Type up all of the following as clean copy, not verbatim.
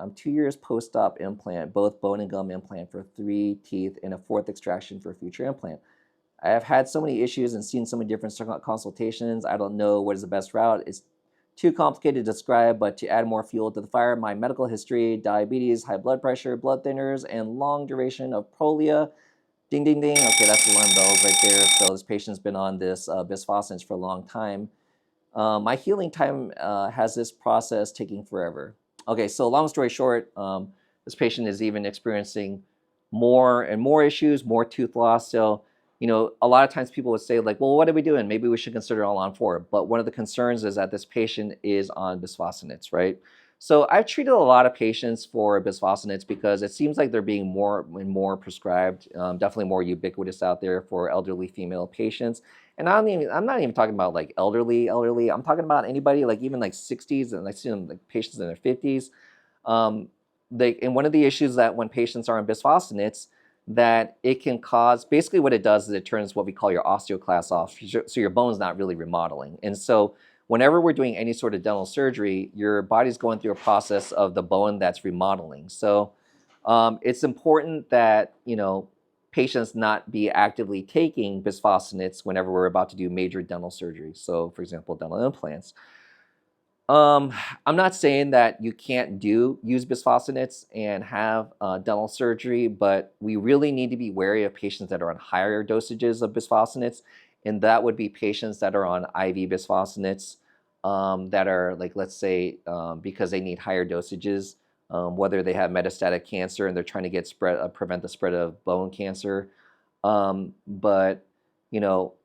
I'm 2 years post-op implant, both bone and gum implant for 3 teeth and a 4th extraction for a future implant. I have had so many issues and seen so many different consultations. I don't know what is the best route. It's too complicated to describe, but to add more fuel to the fire, my medical history, diabetes, high blood pressure, blood thinners, and long duration of prolia. Ding, ding, ding. Okay, that's alarm bells right there. So this patient's been on this bisphosphonates for a long time. My healing time has this process taking forever. Okay, so long story short, this patient is even experiencing more and more issues, more tooth loss. So, a lot of times people would say like, well, what are we doing? Maybe we should consider all on 4. But one of the concerns is that this patient is on bisphosphonates, right? So I've treated a lot of patients for bisphosphonates because it seems like they're being more and more prescribed, definitely more ubiquitous out there for elderly female patients. And I'm not even talking about like elderly. I'm talking about anybody like even like 60s, and I see them like patients in their 50s. And one of the issues that when patients are on bisphosphonates, that it can cause, basically what it does is it turns what we call your osteoclast off, so your bone's not really remodeling. And so whenever we're doing any sort of dental surgery, your body's going through a process of the bone that's remodeling. So it's important that, patients not be actively taking bisphosphonates whenever we're about to do major dental surgery. So for example, dental implants. I'm not saying that you can't use bisphosphonates and have dental surgery, but we really need to be wary of patients that are on higher dosages of bisphosphonates, and that would be patients that are on IV bisphosphonates that are like, let's say, because they need higher dosages, whether they have metastatic cancer and they're trying to prevent the spread of bone cancer. But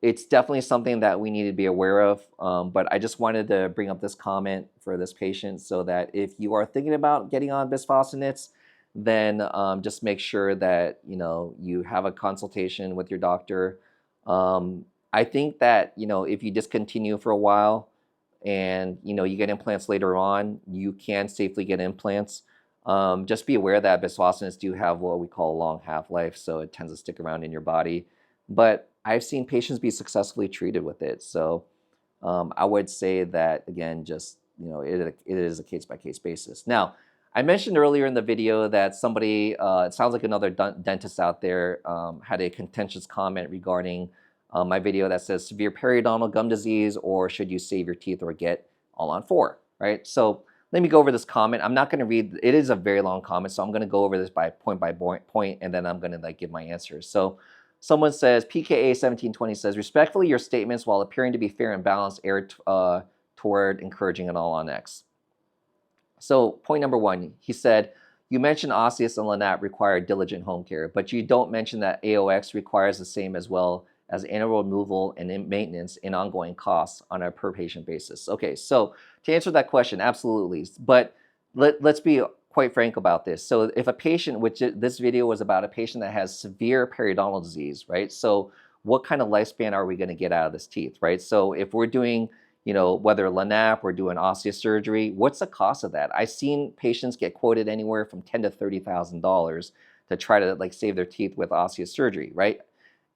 it's definitely something that we need to be aware of. But I just wanted to bring up this comment for this patient so that if you are thinking about getting on bisphosphonates, then just make sure that you have a consultation with your doctor. I think that if you discontinue for a while and you get implants later on, you can safely get implants. Just be aware that bisphosphonates do have what we call a long half-life, so it tends to stick around in your body. But I've seen patients be successfully treated with it. So I would say that, again, just, it is a case-by-case basis. Now, I mentioned earlier in the video that somebody, it sounds like another dentist out there, had a contentious comment regarding my video that says severe periodontal gum disease, or should you save your teeth or get all on 4, right? So let me go over this comment. I'm not going to read, it is a very long comment, so I'm going to go over this by point, and then I'm going to give my answers. So someone says, PKA 1720 says, respectfully, your statements, while appearing to be fair and balanced, err toward encouraging an all on X. So point number 1, he said, you mentioned osseous and LANAP require diligent home care, but you don't mention that AOX requires the same as well as annual removal and maintenance and ongoing costs on a per patient basis. Okay, so to answer that question, absolutely. But let's be quite frank about this. So if a patient, which this video was about a patient that has severe periodontal disease, right? So what kind of lifespan are we going to get out of this teeth, right? So if we're doing, whether LANAP or doing osseous surgery, what's the cost of that? I've seen patients get quoted anywhere from $10,000 to $30,000 to try to like save their teeth with osseous surgery, right?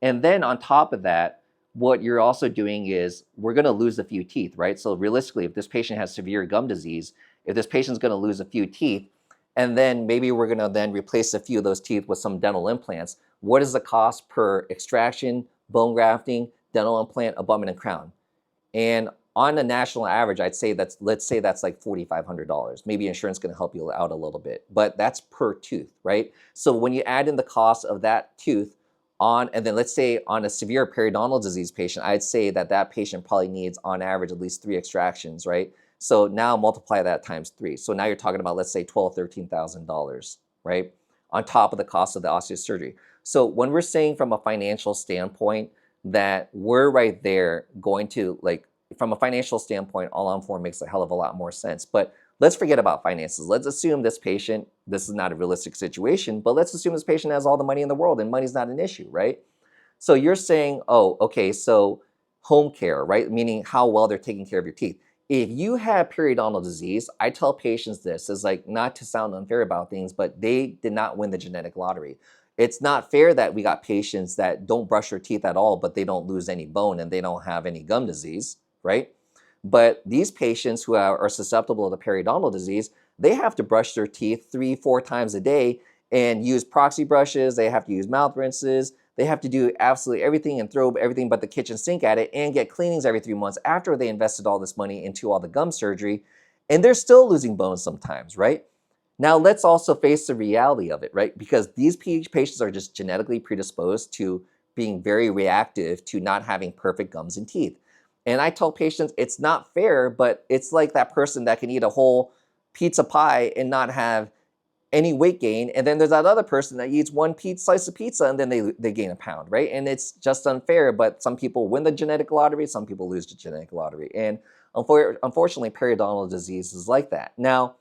And then on top of that, what you're also doing is we're going to lose a few teeth, right? So realistically, if this patient has severe gum disease, if this patient's going to lose a few teeth, and then maybe we're going to then replace a few of those teeth with some dental implants, what is the cost per extraction, bone grafting, dental implant, abutment, and crown? And on a national average, I'd say let's say that's like $4,500. Maybe insurance can help you out a little bit, but that's per tooth, right? So when you add in the cost of that tooth and then let's say on a severe periodontal disease patient, I'd say that patient probably needs on average at least 3 extractions, right? So now multiply that times 3. So now you're talking about, let's say, $12,000, $13,000, right? On top of the cost of the osseous surgery. So when we're saying from a financial standpoint that we're right there going to, like, from a financial standpoint, all on 4 makes a hell of a lot more sense. But let's forget about finances. Let's assume this patient, this is not a realistic situation, but let's assume this patient has all the money in the world and money's not an issue, right? So you're saying, oh, okay, so home care, right? Meaning how well they're taking care of your teeth. If you have periodontal disease, I tell patients this is like, not to sound unfair about things, but they did not win the genetic lottery. It's not fair that we got patients that don't brush their teeth at all, but they don't lose any bone and they don't have any gum disease, right? But these patients who are susceptible to periodontal disease, they have to brush their teeth 3-4 times a day and use proxy brushes. They have to use mouth rinses. They have to do absolutely everything and throw everything but the kitchen sink at it and get cleanings every 3 months after they invested all this money into all the gum surgery. And they're still losing bones sometimes, right? Now, let's also face the reality of it, right? Because these patients are just genetically predisposed to being very reactive to not having perfect gums and teeth. And I tell patients it's not fair, but it's like that person that can eat a whole pizza pie and not have any weight gain. And then there's that other person that eats one slice of pizza and then they gain a pound, right? And it's just unfair, but some people win the genetic lottery, some people lose the genetic lottery. And unfortunately, periodontal disease is like that. Now,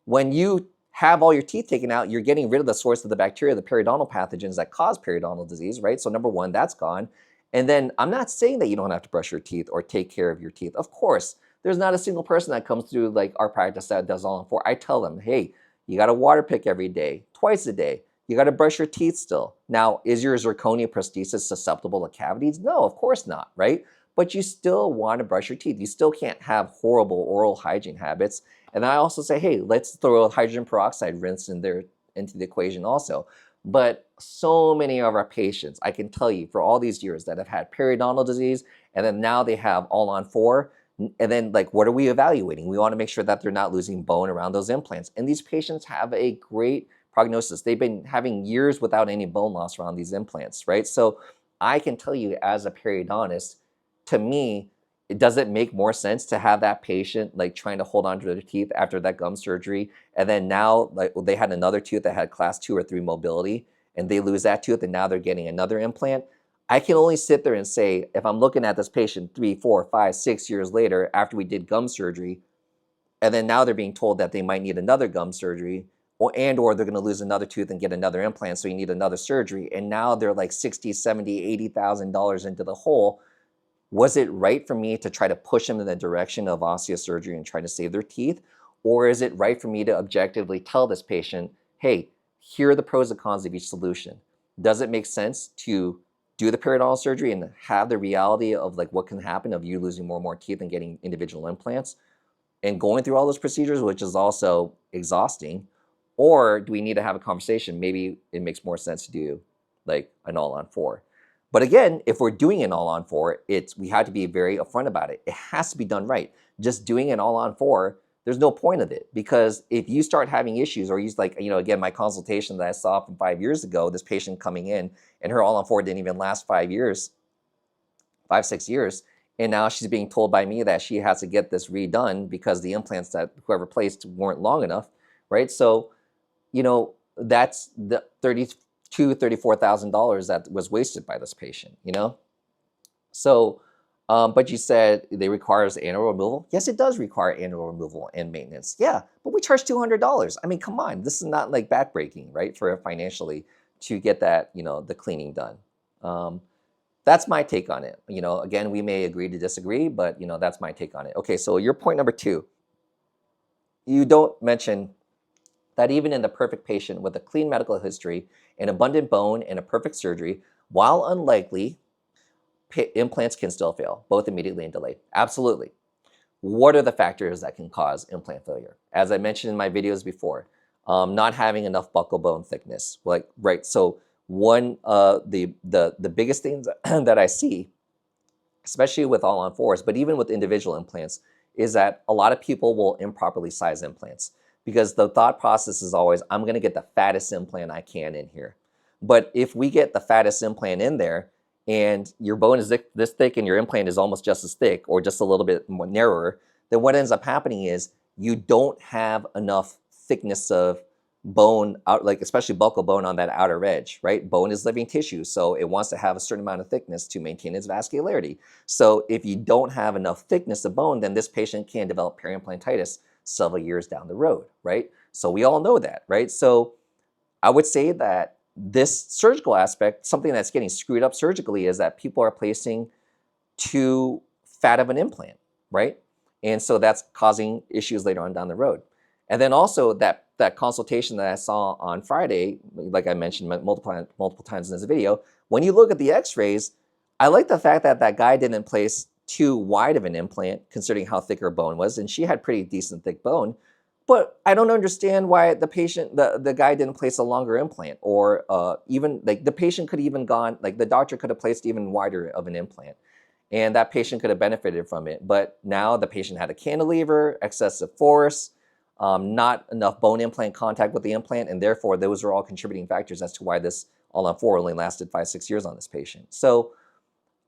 when you have all your teeth taken out, you're getting rid of the source of the bacteria, the periodontal pathogens that cause periodontal disease, right? So number one, that's gone. And then I'm not saying that you don't have to brush your teeth or take care of your teeth. Of course, there's not a single person that comes through like our practice that does all on four. I tell them, hey, you got to water pick every day, twice a day. You got to brush your teeth still. Now, is your zirconia prosthesis susceptible to cavities? No, of course not, right? But you still want to brush your teeth. You still can't have horrible oral hygiene habits. And I also say, hey, let's throw a hydrogen peroxide rinse in there into the equation also. But so many of our patients, I can tell you for all these years that have had periodontal disease, and then now they have all on four, and then like, what are we evaluating? We want to make sure that they're not losing bone around those implants. And these patients have a great prognosis. They've been having years without any bone loss around these implants, right? So I can tell you as a periodontist, to me, does it make more sense to have that patient like trying to hold on to their teeth after that gum surgery, and then now like they had another tooth that had class 2 or 3 mobility, and they lose that tooth, and now they're getting another implant? I can only sit there and say, if I'm looking at this patient 3, 4, 5, 6 years later after we did gum surgery, and then now they're being told that they might need another gum surgery, or they're going to lose another tooth and get another implant, so you need another surgery, and now they're like $60, $70, $80,000 into the hole. Was it right for me to try to push them in the direction of osteosurgery and try to save their teeth? Or is it right for me to objectively tell this patient, hey, here are the pros and cons of each solution. Does it make sense to do the periodontal surgery and have the reality of like what can happen of you losing more and more teeth and getting individual implants and going through all those procedures, which is also exhausting? Or do we need to have a conversation? Maybe it makes more sense to do like an all-on-4. But again, if we're doing an all-on-4, we have to be very upfront about it. It has to be done right. Just doing an all-on-4, there's no point of it, because if you start having issues, or you like, again, my consultation that I saw from 5 years ago, this patient coming in and her all-on-4 didn't even last 5 years, 5, 6 years, and now she's being told by me that she has to get this redone because the implants that whoever placed weren't long enough, right? So, that's the $34,000 that was wasted by this patient, So, but you said they requires annual removal. Yes, it does require annual removal and maintenance. Yeah, but we charge $200. I mean, come on, this is not like backbreaking, right? For financially to get that, the cleaning done. That's my take on it. Again, we may agree to disagree, but that's my take on it. Okay, so your point number 2, you don't mention that even in the perfect patient with a clean medical history, an abundant bone, and a perfect surgery, while unlikely, implants can still fail, both immediately and delayed. Absolutely. What are the factors that can cause implant failure? As I mentioned in my videos before, not having enough buccal bone thickness. Right. So one, the biggest things that I see, especially with all-on-4s, but even with individual implants, is that a lot of people will improperly size implants, because the thought process is always, I'm going to get the fattest implant I can in here. But if we get the fattest implant in there and your bone is this thick and your implant is almost just as thick or just a little bit more narrower, then what ends up happening is you don't have enough thickness of bone, especially buccal bone on that outer edge, right? Bone is living tissue, so it wants to have a certain amount of thickness to maintain its vascularity. So if you don't have enough thickness of bone, then this patient can develop peri-implantitis several years down the road, right? So we all know that, right? So I would say that this surgical aspect, something that's getting screwed up surgically, is that people are placing too fat of an implant, right? And so that's causing issues later on down the road. And then also that consultation that I saw on Friday, like I mentioned multiple times in this video, when you look at the x-rays, I like the fact that that guy didn't place too wide of an implant, considering how thick her bone was, and she had pretty decent thick bone. But I don't understand why the guy didn't place a longer implant, or even like the patient could even gone, like the doctor could have placed even wider of an implant, and that patient could have benefited from it. But now the patient had a cantilever, excessive force, not enough bone implant contact with the implant, and therefore those are all contributing factors as to why this all-on-4 only lasted 5-6 years on this patient. So,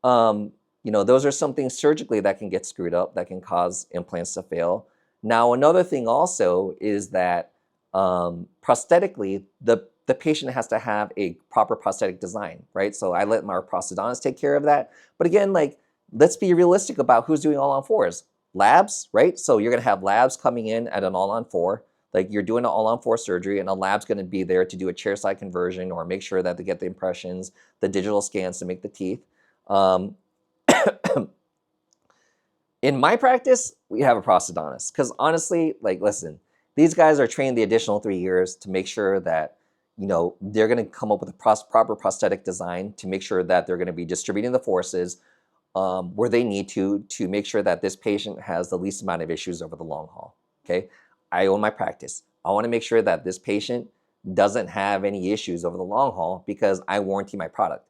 those are some things surgically that can get screwed up, that can cause implants to fail. Now, another thing also is that prosthetically, the patient has to have a proper prosthetic design, right? So I let my prosthodontist take care of that. But again, like, let's be realistic about who's doing all-on-4s. Labs, right? So you're gonna have labs coming in at an all-on-4, like you're doing an all-on-4 surgery, and a lab's gonna be there to do a chairside conversion or make sure that they get the impressions, the digital scans to make the teeth. In my practice, we have a prosthodontist, because honestly, like, listen, these guys are trained the additional 3 years to make sure that, they're going to come up with a proper prosthetic design to make sure that they're going to be distributing the forces where they need to make sure that this patient has the least amount of issues over the long haul. Okay, I own my practice. I want to make sure that this patient doesn't have any issues over the long haul because I warranty my product.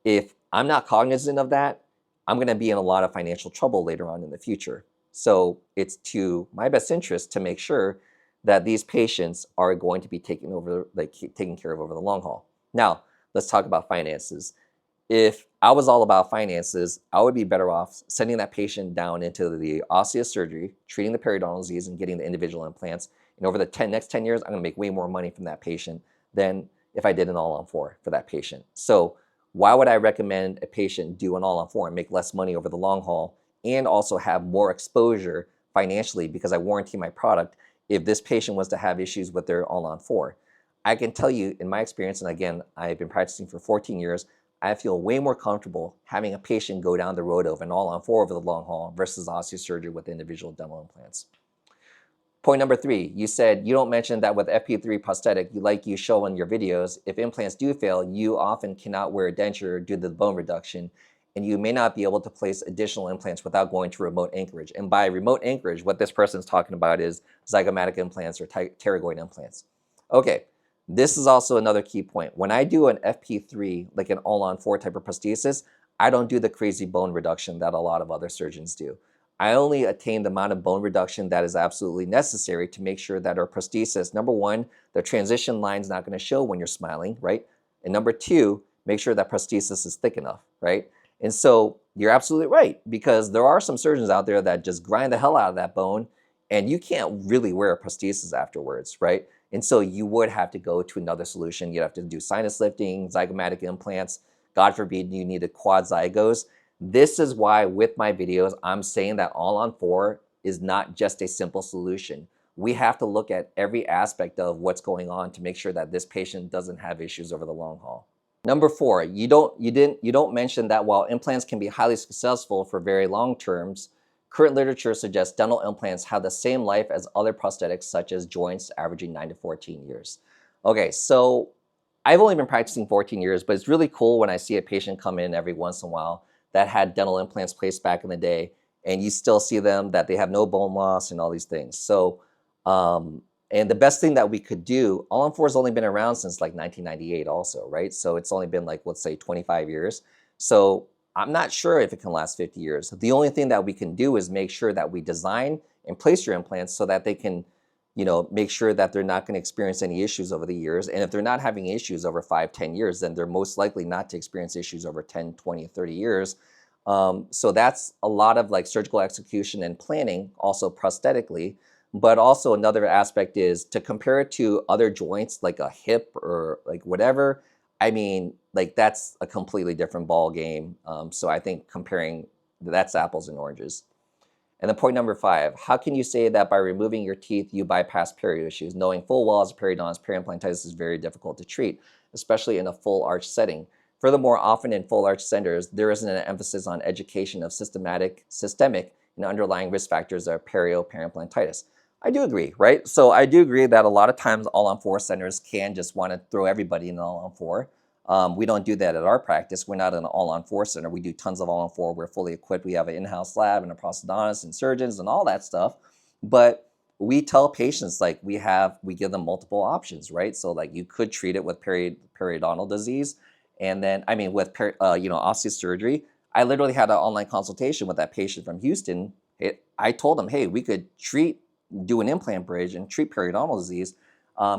If I'm not cognizant of that, I'm going to be in a lot of financial trouble later on in the future. So it's to my best interest to make sure that these patients are going to be taken care of over the long haul. Now, let's talk about finances. If I was all about finances, I would be better off sending that patient down into the osseous surgery, treating the periodontal disease, and getting the individual implants. And over the next 10 years, I'm going to make way more money from that patient than if I did an all-on-4 for that patient. So why would I recommend a patient do an all-on-4 and make less money over the long haul and also have more exposure financially because I warranty my product if this patient was to have issues with their all-on-4? I can tell you in my experience, and again, I've been practicing for 14 years, I feel way more comfortable having a patient go down the road of an all-on-4 over the long haul versus osseous surgery with individual dental implants. Point number 3, you said you don't mention that with FP3 prosthetic, you show in your videos, if implants do fail, you often cannot wear a denture due to the bone reduction, and you may not be able to place additional implants without going to remote anchorage. And by remote anchorage, what this person's talking about is zygomatic implants or pterygoid implants. Okay, this is also another key point. When I do an FP3, like an all-on-4 type of prosthesis, I don't do the crazy bone reduction that a lot of other surgeons do. I only attain the amount of bone reduction that is absolutely necessary to make sure that our prosthesis, number one, the transition line is not going to show when you're smiling, right? And number two, make sure that prosthesis is thick enough, right? And so you're absolutely right, because there are some surgeons out there that just grind the hell out of that bone, and you can't really wear a prosthesis afterwards, right? And so you would have to go to another solution. You'd have to do sinus lifting, zygomatic implants. God forbid you need a quad zygos. This is why with my videos, I'm saying that all-on-4 is not just a simple solution. We have to look at every aspect of what's going on to make sure that this patient doesn't have issues over the long haul. Number 4, you don't mention that while implants can be highly successful for very long terms, current literature suggests dental implants have the same life as other prosthetics such as joints, averaging 9 to 14 years. Okay, so I've only been practicing 14 years, but it's really cool when I see a patient come in every once in a while that had dental implants placed back in the day, and you still see them that they have no bone loss and all these things. So, and the best thing that we could do, all-on-4 has only been around since like 1998 also, right? So it's only been like, let's say 25 years. So I'm not sure if it can last 50 years. The only thing that we can do is make sure that we design and place your implants so that they can, make sure that they're not going to experience any issues over the years. And if they're not having issues over 5, 10 years, then they're most likely not to experience issues over 10, 20, 30 years. So that's a lot of like surgical execution and planning, also prosthetically. But also another aspect is to compare it to other joints like a hip or like whatever. I mean, like that's a completely different ball game. So I think comparing, that's apples and oranges. And then point number 5, how can you say that by removing your teeth, you bypass perio issues, knowing full well as a periodontist, peri-implantitis is very difficult to treat, especially in a full arch setting. Furthermore, often in full arch centers, there isn't an emphasis on education of systemic, and underlying risk factors of peri-implantitis. I do agree, right? So I do agree that a lot of times all-on-4 centers can just want to throw everybody in all-on-4. We don't do that at our practice. We're not an all-on-4 center. We do tons of all-on-4. We're fully equipped. We have an in-house lab and a prosthodontist and surgeons and all that stuff. But we tell patients like we give them multiple options, right? So like you could treat it with periodontal disease, and then I mean with osteosurgery. I literally had an online consultation with that patient from Houston. I told him, hey, we could do an implant bridge and treat periodontal disease.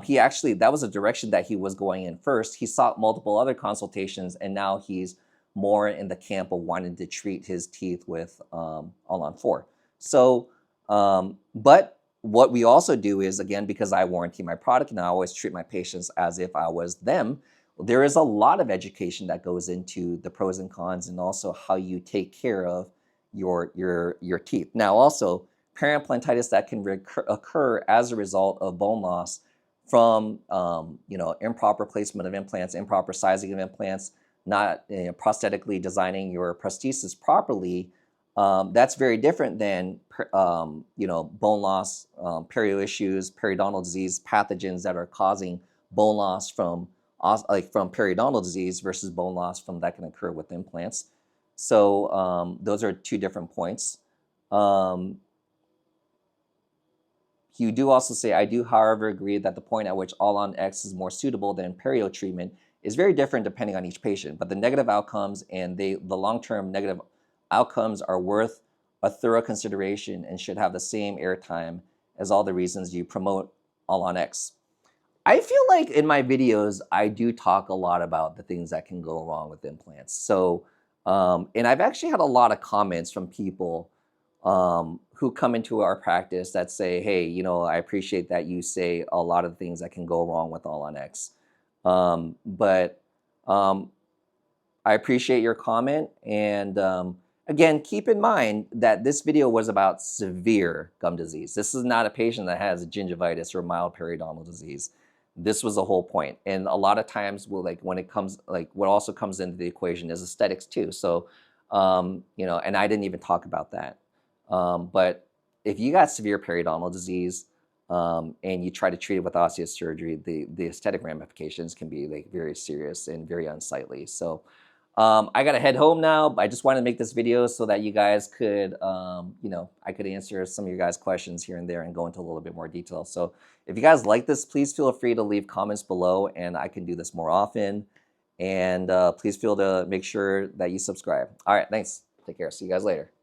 He actually, that was a direction that he was going in first. He sought multiple other consultations, and now he's more in the camp of wanting to treat his teeth with All-on-4. So, but what we also do is, again, because I warranty my product and I always treat my patients as if I was them, there is a lot of education that goes into the pros and cons and also how you take care of your teeth. Now, also, peri-implantitis that can occur as a result of bone loss from improper placement of implants, improper sizing of implants, not prosthetically designing your prosthesis properly. That's very different than bone loss, perio issues, periodontal disease, pathogens that are causing bone loss from periodontal disease versus bone loss from that can occur with implants. So those are two different points. You do also say, I do, however, agree that the point at which All-on-X is more suitable than perio treatment is very different depending on each patient, but the negative outcomes and the long-term negative outcomes are worth a thorough consideration and should have the same airtime as all the reasons you promote All-on-X. I feel like in my videos, I do talk a lot about the things that can go wrong with implants. So, and I've actually had a lot of comments from people who come into our practice that say, hey, I appreciate that you say a lot of things that can go wrong with All-on-X. But I appreciate your comment. And again, keep in mind that this video was about severe gum disease. This is not a patient that has gingivitis or mild periodontal disease. This was the whole point. And a lot of times, when it comes, what also comes into the equation is aesthetics too. So, and I didn't even talk about that. But if you got severe periodontal disease and you try to treat it with osteosurgery, the aesthetic ramifications can be very serious and very unsightly. So I got to head home now. I just wanted to make this video so that you guys could, I could answer some of your guys' questions here and there and go into a little bit more detail. So if you guys like this, please feel free to leave comments below and I can do this more often. And please feel to make sure that you subscribe. All right, thanks. Take care. See you guys later.